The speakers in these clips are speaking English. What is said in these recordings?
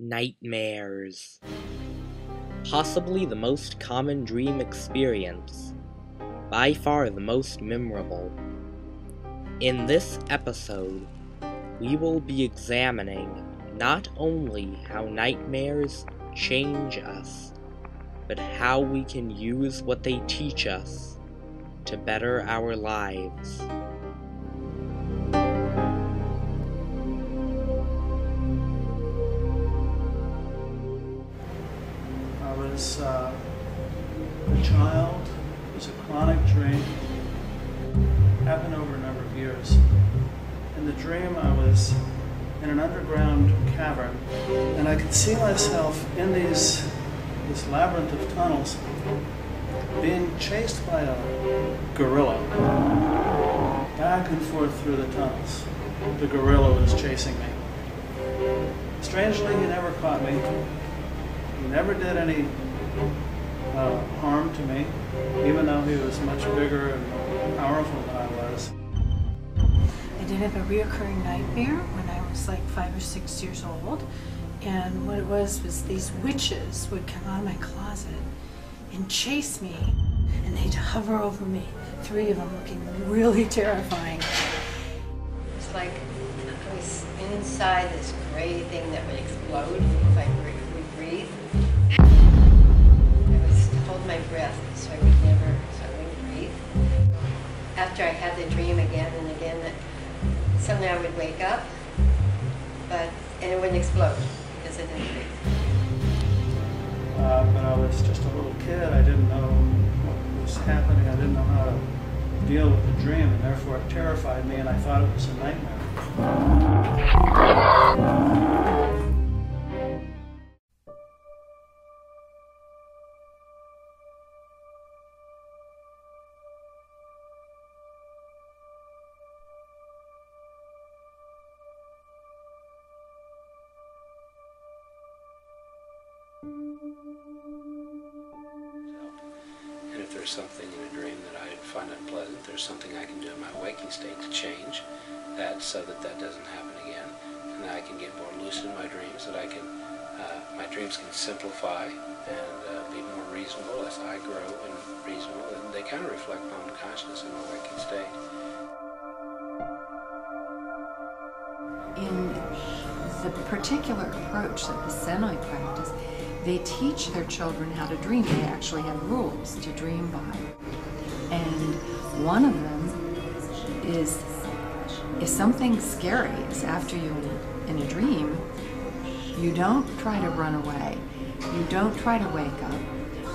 Nightmares. Possibly the most common dream experience, by far the most memorable. In this episode, we will be examining not only how nightmares change us, but how we can use what they teach us to better our lives. I was a child. It was a chronic dream. It happened over a number of years. In the dream, I was in an underground cavern, and I could see myself in this labyrinth of tunnels being chased by a gorilla back and forth through the tunnels. The gorilla was chasing me. Strangely, he never caught me. He never did any harm to me, even though he was much bigger and powerful than I was. I did have a reoccurring nightmare when I was like 5 or 6 years old, and what it was these witches would come out of my closet and chase me, and they'd hover over me, 3 of them looking really terrifying. It's like I was inside this gray thing that would explode if I would breathe. I was to hold my breath so I wouldn't breathe. After I had the dream again and again, that suddenly I would wake up, and it wouldn't explode because I didn't breathe. When I was just a little kid, I didn't know what was happening. I didn't know how to deal with the dream, and therefore it terrified me, and I thought it was a nightmare. And if there's something in a dream that I find unpleasant, there's something I can do in my waking state to change that so that doesn't happen again, and that I can get more lucid in my dreams, that I can, my dreams can simplify and be more reasonable as I grow and reasonable, and they kind of reflect my own consciousness in my waking state. In the particular approach that the Senoi practice, they teach their children how to dream. They actually have rules to dream by. And one of them is, if something scary is after you in a dream, you don't try to run away. You don't try to wake up.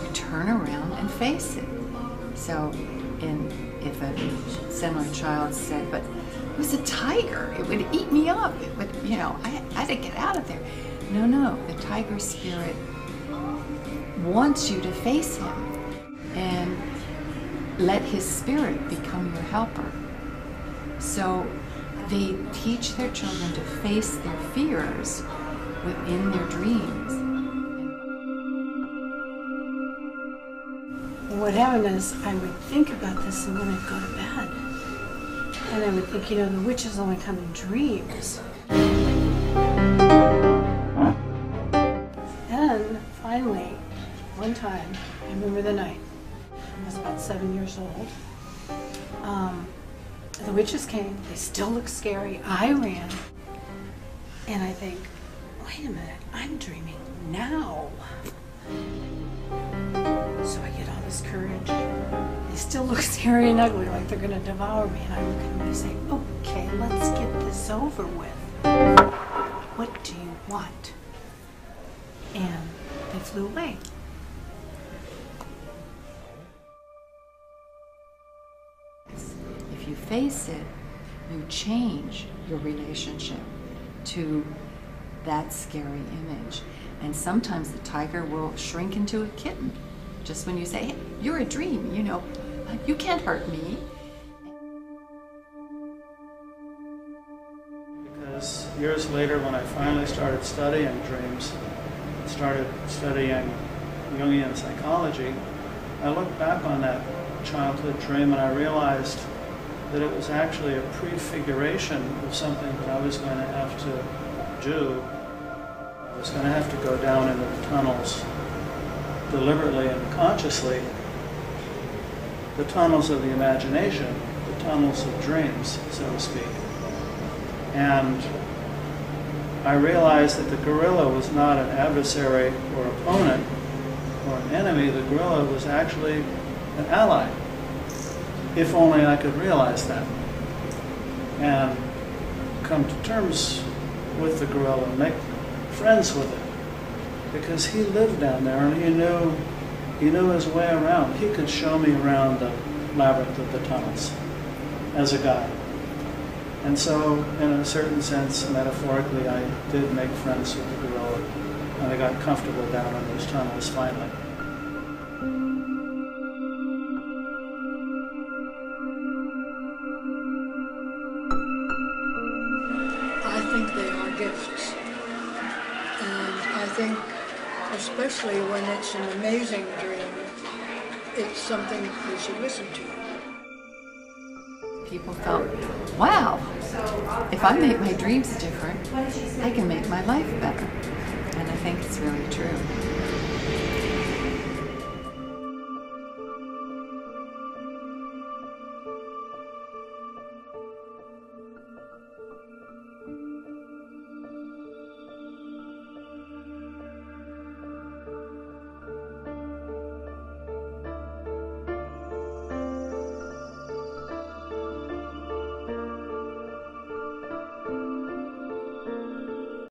You turn around and face it. So if a Senoi child said, but it was a tiger, it would eat me up. It would, I had to get out of there. No, the tiger spirit wants you to face him and let his spirit become your helper. So they teach their children to face their fears within their dreams. What happened is I would think about this, and when I'd go to bed, and I would think, the witches only come in dreams. Then, finally, one time, I remember the night, I was about 7 years old, the witches came, they still looked scary, I ran, and I think, wait a minute, I'm dreaming now. So I get all this courage. They still look scary and ugly, like they're gonna devour me, and I look at them and I say, okay, let's get this over with. What do you want? And they flew away. If you face it, you change your relationship to that scary image. And sometimes the tiger will shrink into a kitten. Just when you say, hey, you're a dream, you can't hurt me. Because years later, when I finally started studying dreams, started studying Jungian psychology, I looked back on that childhood dream and I realized that it was actually a prefiguration of something that I was going to have to do I was going to have to go down into the tunnels deliberately and consciously, the tunnels of the imagination, the tunnels of dreams, so to speak. And I realized that the gorilla was not an adversary or opponent or an enemy. The gorilla was actually an ally, if only I could realize that and come to terms with the gorilla, make friends with it, because he lived down there and he knew his way around. He could show me around the labyrinth of the tunnels as a guide. And so, in a certain sense, metaphorically, I did make friends with the gorilla, and I got comfortable down in those tunnels finally. I think they are gifts. And I think, especially when it's an amazing dream, it's something we should listen to. People felt, wow, if I make my dreams different, I can make my life better. And I think it's really true.